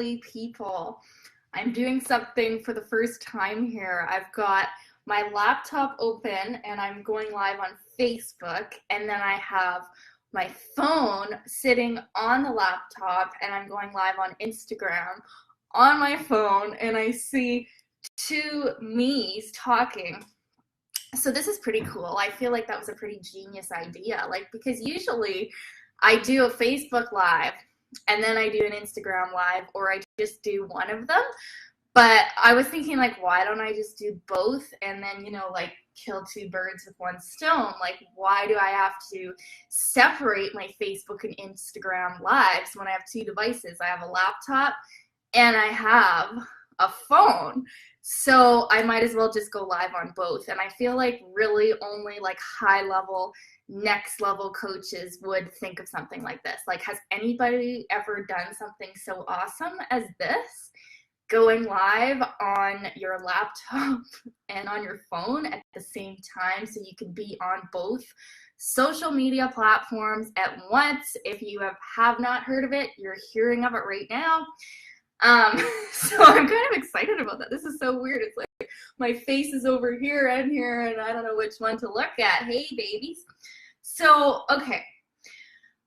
Holy people, I'm doing something for the first time here. I've got my laptop open and I'm going live on Facebook, and then I have my phone sitting on the laptop and I'm going live on Instagram on my phone, and I see two me's talking. So this is pretty cool. I feel like that was a pretty genius idea. Like, because usually I do a Facebook Live and then I do an Instagram Live, or I just do one of them. But I was thinking, like, why don't I just do both and then, like, kill two birds with one stone? Like, why do I have to separate my Facebook and Instagram Lives when I have two devices? I have a laptop and I have a phone. So I might as well just go live on both. And I feel like really only like high level, next level coaches would think of something like this. Like, has anybody ever done something so awesome as this? Going live on your laptop and on your phone at the same time, so you can be on both social media platforms at once. If you have not heard of it, you're hearing of it right now. So I'm kind of excited about that. This is so weird. It's like my face is over here and here, and I don't know which one to look at. Hey, babies. So, okay.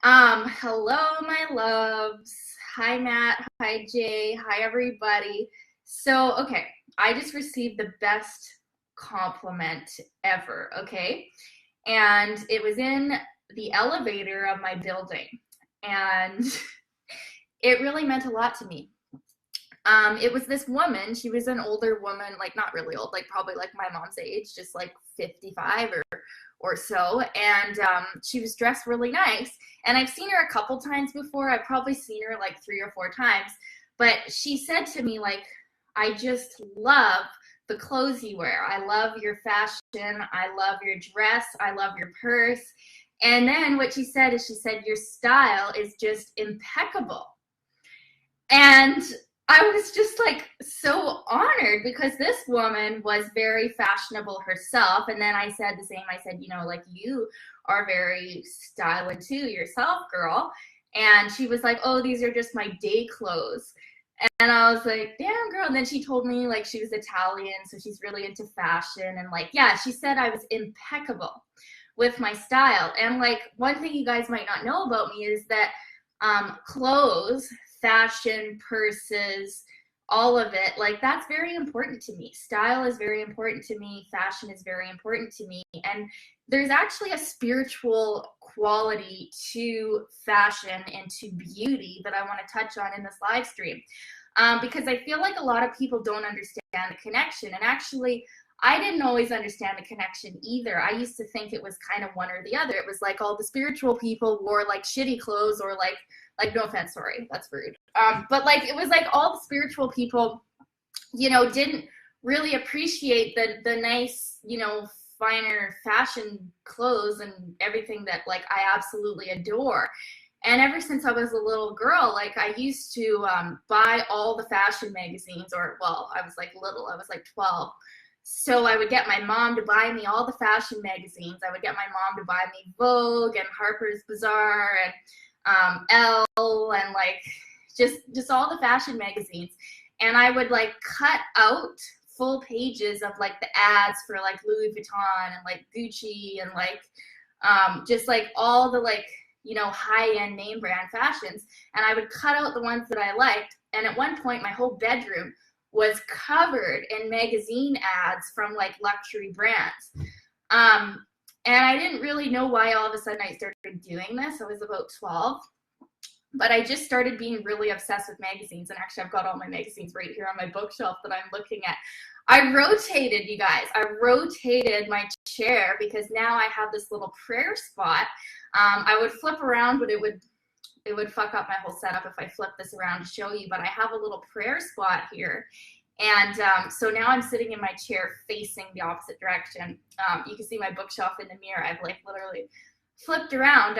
Hello, my loves. Hi, Matt. Hi, Jay. Hi, everybody. So, okay, I just received the best compliment ever, okay? And it was in the elevator of my building, and it really meant a lot to me. It was this woman. She was an older woman, like not really old, like probably like my mom's age, just like 55 or so. And she was dressed really nice. And I've seen her a couple times before. I've probably seen her like 3 or 4 times. But she said to me, like, I just love the clothes you wear. I love your fashion. I love your dress. I love your purse. And then what she said is, she said, your style is just impeccable. And I was just like so honored, because this woman was very fashionable herself. And then I said the same. I said, like, you are very stylish too yourself, girl. And she was like, oh, these are just my day clothes. And I was like, damn, girl. And then she told me, like, she was Italian, so she's really into fashion. And like, yeah, she said I was impeccable with my style. And like, one thing you guys might not know about me is that clothes, fashion, purses, all of it, like, that's very important to me. Style is very important to me. Fashion is very important to me. And there's actually a spiritual quality to fashion and to beauty that I want to touch on in this live stream, because I feel like a lot of people don't understand the connection. And actually, I didn't always understand the connection either. I used to think it was kind of one or the other. It was like all the spiritual people wore like shitty clothes, or like no offense, sorry, that's rude. But like, it was like all the spiritual people, didn't really appreciate the nice, finer fashion clothes and everything that like I absolutely adore. And ever since I was a little girl, like, I used to buy all the fashion magazines, or, well, I was like little, I was like 12. So I would get my mom to buy me all the fashion magazines. I would get my mom to buy me Vogue and Harper's Bazaar and Elle, and like just all the fashion magazines. And I would like cut out full pages of like the ads for like Louis Vuitton and like Gucci and like just like all the like, high-end name brand fashions. And I would cut out the ones that I liked. And at one point, my whole bedroom was covered in magazine ads from like luxury brands. And I didn't really know why all of a sudden I started doing this. I was about 12. But I just started being really obsessed with magazines. And actually, I've got all my magazines right here on my bookshelf that I'm looking at. I rotated, you guys. I rotated my chair because now I have this little prayer spot. I would flip around, but it would fuck up my whole setup if I flip this around to show you. But I have a little prayer spot here. And so now I'm sitting in my chair facing the opposite direction. You can see my bookshelf in the mirror. I've like literally flipped around.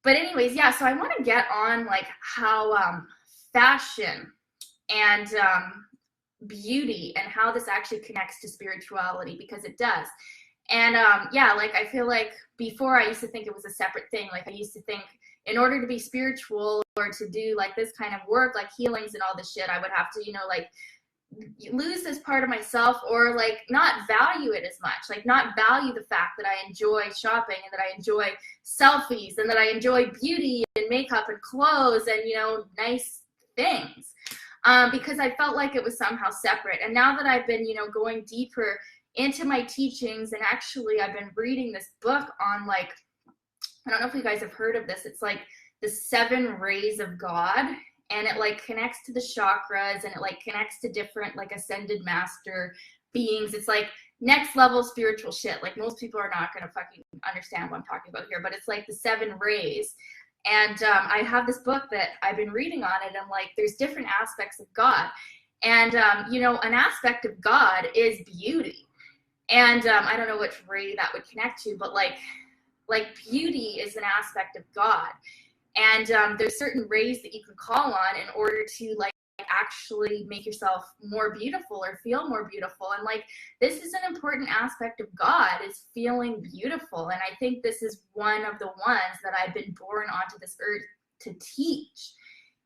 But anyways, yeah, so I want to get on like how fashion and beauty and how this actually connects to spirituality, because it does. And yeah, like I feel like before I used to think it was a separate thing. Like I used to think in order to be spiritual or to do like this kind of work, like healings and all this shit, I would have to, you know, like lose this part of myself, or like not value it as much, like not value the fact that I enjoy shopping and that I enjoy selfies and that I enjoy beauty and makeup and clothes and, you know, nice things, because I felt like it was somehow separate. And now that I've been, you know, going deeper into my teachings, and actually I've been reading this book on, like, I don't know if you guys have heard of this, it's like the 7 rays of God, and it like connects to the chakras, and it like connects to different like ascended master beings. It's like next level spiritual shit. Like most people are not going to fucking understand what I'm talking about here, but it's like the 7 rays. And I have this book that I've been reading on it, and like there's different aspects of God. And, you know, an aspect of God is beauty. And I don't know which ray that would connect to, but like beauty is an aspect of God. And there's certain rays that you can call on in order to like actually make yourself more beautiful or feel more beautiful. And like this is an important aspect of God, is feeling beautiful. And I think this is one of the ones that I've been born onto this earth to teach,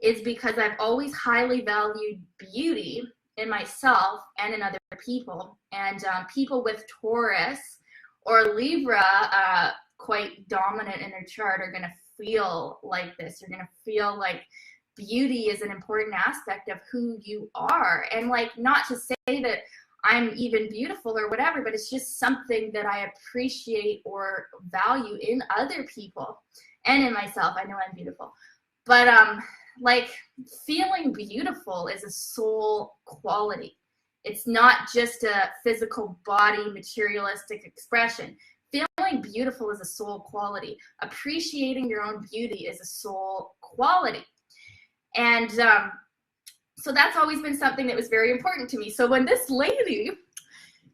is because I've always highly valued beauty in myself and in other people. And people with Taurus or Libra quite dominant in their chart are going to feel like this. You're going to feel like beauty is an important aspect of who you are. And like, not to say that I'm even beautiful or whatever, but it's just something that I appreciate or value in other people and in myself. I know I'm beautiful, but like feeling beautiful is a soul quality. It's not just a physical body materialistic expression. Feeling beautiful is a soul quality. Appreciating your own beauty is a soul quality. And so that's always been something that was very important to me. So when this lady,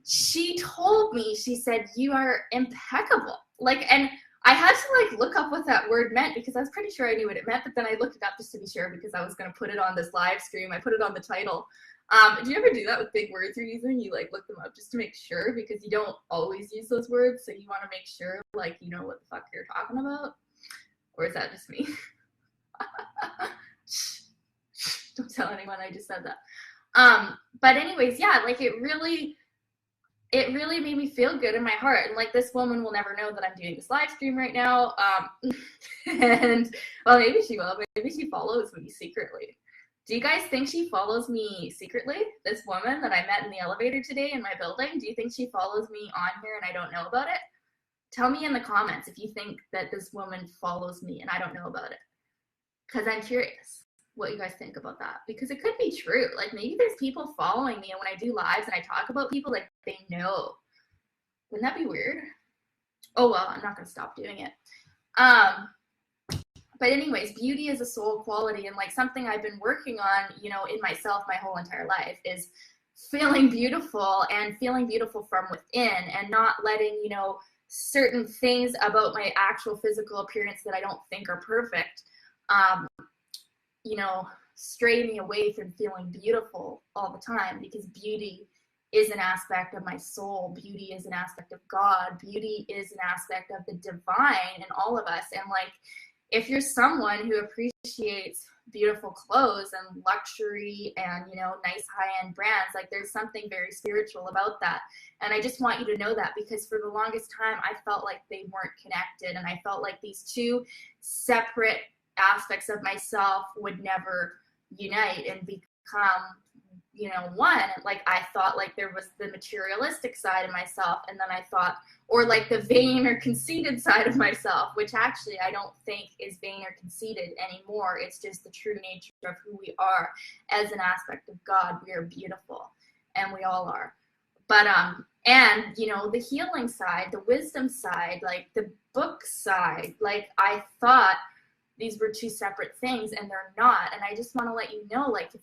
she told me, she said, you are impeccable. Like, and I had to like look up what that word meant, because I was pretty sure I knew what it meant, but then I looked it up just to be sure, because I was going to put it on this live stream. I put it on the title. Do you ever do that with big words you're using? You like look them up just to make sure, because you don't always use those words, so you want to make sure like you know what the fuck you're talking about? Or is that just me? Don't tell anyone I just said that. But anyways, yeah, like it really made me feel good in my heart. And like this woman will never know that I'm doing this live stream right now. And well, maybe she will, but maybe she follows me secretly. Do you guys think she follows me secretly? This woman that I met in the elevator today in my building, do you think she follows me on here and I don't know about it? Tell me in the comments if you think that this woman follows me and I don't know about it. Because I'm curious what you guys think about that. Because it could be true. Like maybe there's people following me, and when I do lives and I talk about people, like they know. Wouldn't that be weird? Oh well, I'm not going to stop doing it. But anyways, beauty is a soul quality, and like something I've been working on, you know, in myself my whole entire life is feeling beautiful, and feeling beautiful from within, and not letting, you know, certain things about my actual physical appearance that I don't think are perfect, you know, stray me away from feeling beautiful all the time, because beauty is an aspect of my soul. Beauty is an aspect of God. Beauty is an aspect of the divine in all of us. And like, if you're someone who appreciates beautiful clothes and luxury and, you know, nice high-end brands, like there's something very spiritual about that. And I just want you to know that, because for the longest time, I felt like they weren't connected. And I felt like these two separate aspects of myself would never unite and become, you know, one. Like I thought like there was the materialistic side of myself, and then I thought, or like the vain or conceited side of myself, which actually I don't think is vain or conceited anymore. It's just the true nature of who we are as an aspect of God. We are beautiful, and we all are. But and you know, the healing side, the wisdom side, like the book side, like I thought these were two separate things, and they're not. And I just want to let you know, like if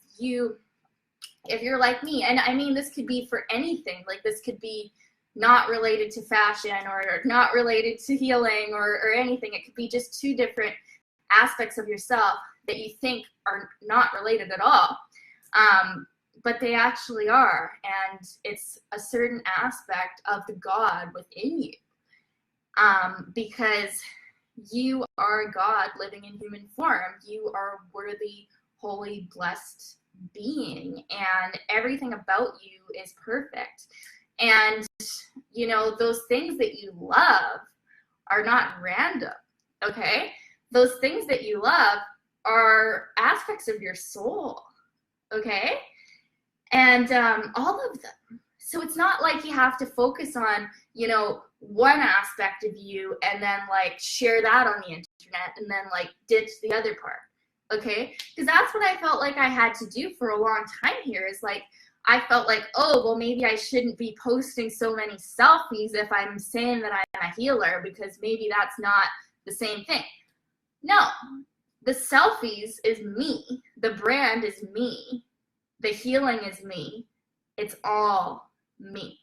you're like me, and I mean this could be for anything, like this could be not related to fashion or not related to healing or anything. It could be just two different aspects of yourself that you think are not related at all, but they actually are. And it's a certain aspect of the God within you, because you are God living in human form. You are a worthy, holy, blessed being, and everything about you is perfect. And, you know, those things that you love are not random, okay? Those things that you love are aspects of your soul, okay? And all of them. So it's not like you have to focus on, you know, one aspect of you and then like share that on the internet and then like ditch the other part, okay? Because that's what I felt like I had to do for a long time here, is like I felt like, oh, well, maybe I shouldn't be posting so many selfies if I'm saying that I'm a healer, because maybe that's not the same thing. No, the selfies is me. The brand is me. The healing is me. It's all me.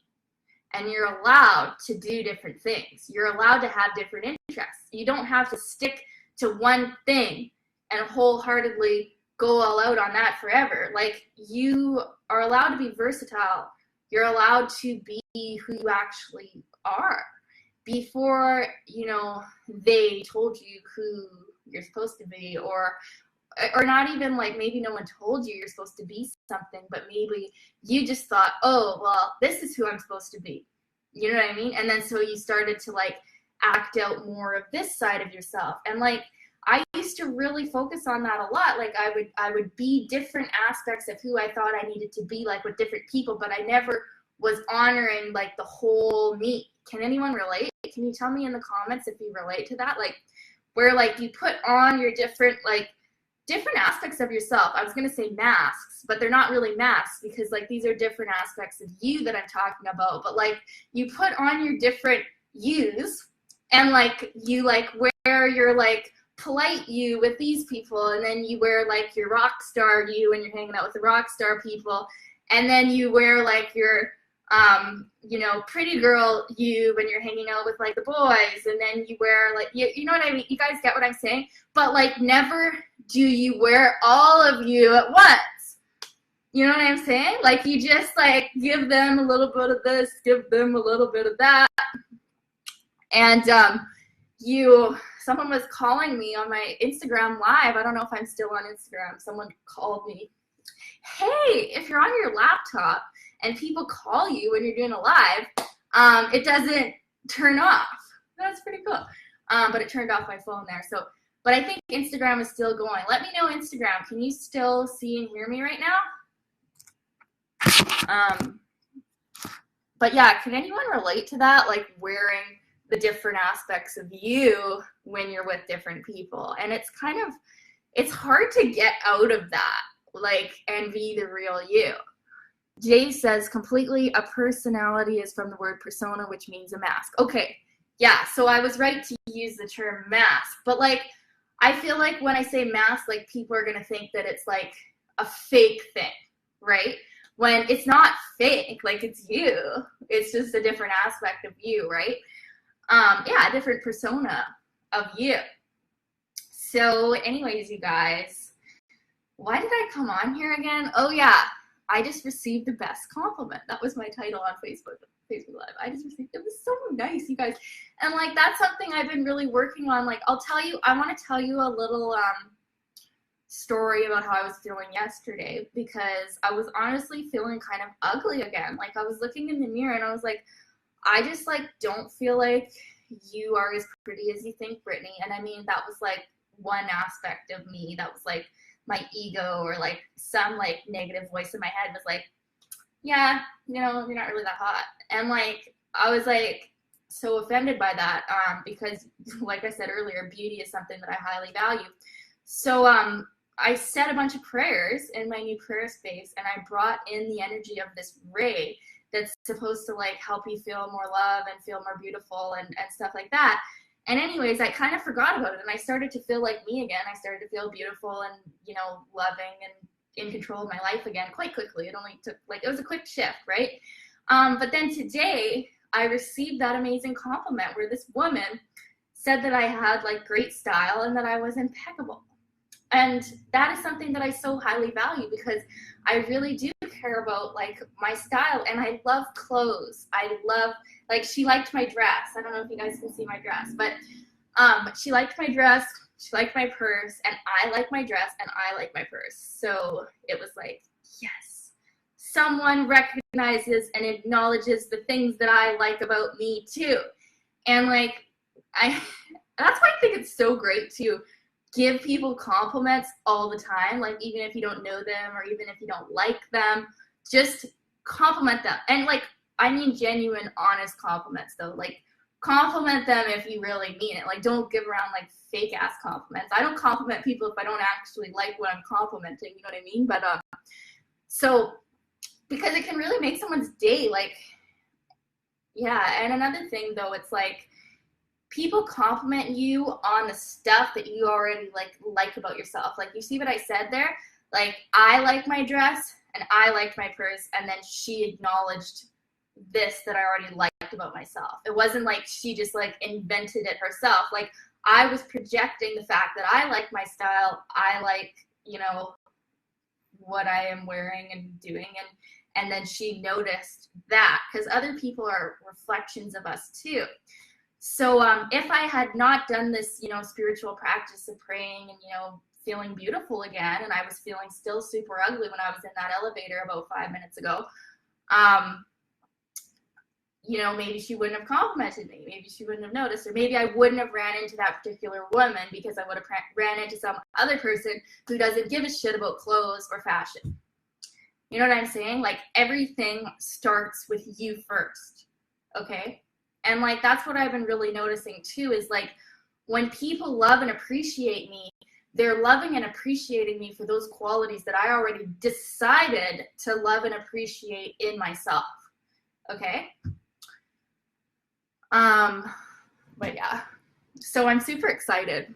And you're allowed to do different things. You're allowed to have different interests. You don't have to stick to one thing and wholeheartedly go all out on that forever. Like, you are allowed to be versatile. You're allowed to be who you actually are before, you know, they told you who you're supposed to be, or not even like maybe no one told you you're supposed to be something, but maybe you just thought, oh, well, this is who I'm supposed to be. You know what I mean? And then so you started to like act out more of this side of yourself. And like, I used to really focus on that a lot. Like I would be different aspects of who I thought I needed to be, like with different people, but I never was honoring like the whole me. Can anyone relate? Can you tell me in the comments if you relate to that? Like, where like you put on your different aspects of yourself. I was going to say masks, but they're not really masks, because like these are different aspects of you that I'm talking about. But like you put on your different yous, and like you like wear your like polite you with these people, and then you wear like your rock star you and you're hanging out with the rock star people, and then you wear like your you know, pretty girl you when you're hanging out with like the boys, and then you wear like you know what I mean? You guys get what I'm saying? But like never do you wear all of you at once. You know what I'm saying? Like you just like give them a little bit of this, give them a little bit of that. And someone was calling me on my Instagram live. I don't know if I'm still on Instagram. Someone called me. Hey, if you're on your laptop and people call you when you're doing a live, it doesn't turn off. That's pretty cool. But it turned off my phone there. So, but I think Instagram is still going. Let me know, Instagram. Can you still see and hear me right now? But yeah, can anyone relate to that? Like wearing the different aspects of you when you're with different people. And it's hard to get out of that, like, and be the real you. Jay says, completely, a personality is from the word persona, which means a mask. Okay, yeah, so I was right to use the term mask, but like, I feel like when I say mask, like people are gonna think that it's like a fake thing, right? When it's not fake, like it's you. It's just a different aspect of you, right? Yeah, a different persona of you. So anyways, you guys, why did I come on here again? Oh yeah, I just received the best compliment. That was my title on Facebook Live. I just received, it was so nice, you guys. And like, that's something I've been really working on. Like, I want to tell you a little story about how I was feeling yesterday, because I was honestly feeling kind of ugly again. Like I was looking in the mirror and I was like, I just like don't feel like you are as pretty as you think, Brittany. And I mean, that was like one aspect of me. That was like my ego, or like some like negative voice in my head was like, yeah, you know, you're not really that hot. And like, I was like so offended by that, because like I said earlier, beauty is something that I highly value. So I said a bunch of prayers in my new prayer space, and I brought in the energy of this ray that's supposed to like help you feel more love and feel more beautiful and stuff like that. And anyways, I kind of forgot about it, and I started to feel like me again. I started to feel beautiful and, you know, loving and in control of my life again quite quickly. It only took like, it was a quick shift, right? But then today I received that amazing compliment where this woman said that I had like great style and that I was impeccable. And that is something that I so highly value, because I really do care about like my style, and I love clothes. I love, like, she liked my dress. I don't know if you guys can see my dress, but She liked my dress, she liked my purse, and I like my dress, and I like my purse. So it was like, yes, someone recognizes and acknowledges the things that I like about me too. And like, that's why I think it's so great to give people compliments all the time. Like, even if you don't know them or even if you don't like them, just compliment them. And like, I mean genuine, honest compliments though. Like, compliment them if you really mean it. Like, don't give around like fake ass compliments. I don't compliment people if I don't actually like what I'm complimenting, you know what I mean? But so because it can really make someone's day. Like, yeah. And another thing though, it's like people compliment you on the stuff that you already like about yourself. Like, you see what I said there? Like, I like my dress and I liked my purse, and then she acknowledged this that I already liked about myself. It wasn't like she just like invented it herself. Like, I was projecting the fact that I like my style, I like, you know, what I am wearing and doing, and then she noticed that, because other people are reflections of us too. So if I had not done this, you know, spiritual practice of praying and, you know, feeling beautiful again, and I was feeling still super ugly when I was in that elevator about 5 minutes ago, you know, maybe she wouldn't have complimented me. Maybe she wouldn't have noticed, or maybe I wouldn't have ran into that particular woman because I would have ran into some other person who doesn't give a shit about clothes or fashion. You know what I'm saying? Like, everything starts with you first, okay? And like, that's what I've been really noticing too, is like, when people love and appreciate me, they're loving and appreciating me for those qualities that I already decided to love and appreciate in myself, okay? But yeah, so I'm super excited.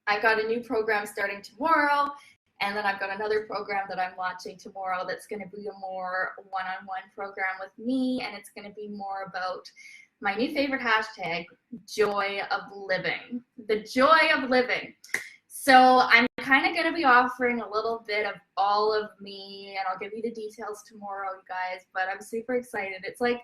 I got a new program starting tomorrow, and then I've got another program that I'm launching tomorrow that's going to be a more one-on-one program with me, and it's going to be more about my new favorite hashtag, joy of living. The joy of living. So I'm kind of going to be offering a little bit of all of me, and I'll give you the details tomorrow, you guys, but I'm super excited. It's like,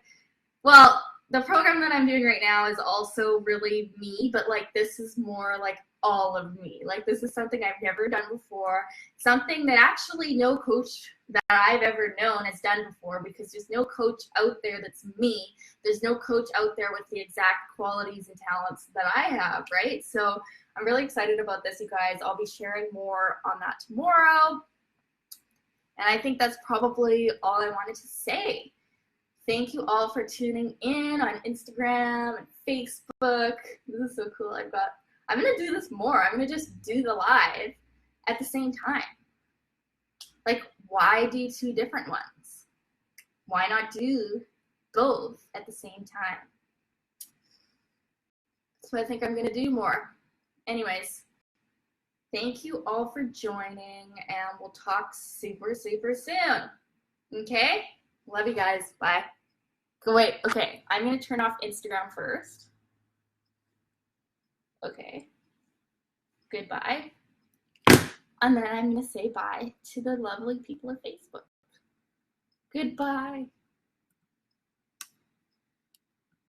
well, the program that I'm doing right now is also really me, but like, this is more like all of me. Like, this is something I've never done before, something that actually no coach that I've ever known has done before, because there's no coach out there that's me. There's no coach out there with the exact qualities and talents that I have, right? So I'm really excited about this, you guys. I'll be sharing more on that tomorrow. And I think that's probably all I wanted to say. Thank you all for tuning in on Instagram and Facebook. This is so cool. I'm going to do this more. I'm going to just do the live at the same time. Like, why do two different ones? Why not do both at the same time? That's what I think I'm going to do more. Anyways, thank you all for joining, and we'll talk super, super soon. Okay? Love you guys. Bye. Wait, okay. I'm going to turn off Instagram first. Okay. Goodbye. And then I'm going to say bye to the lovely people of Facebook. Goodbye.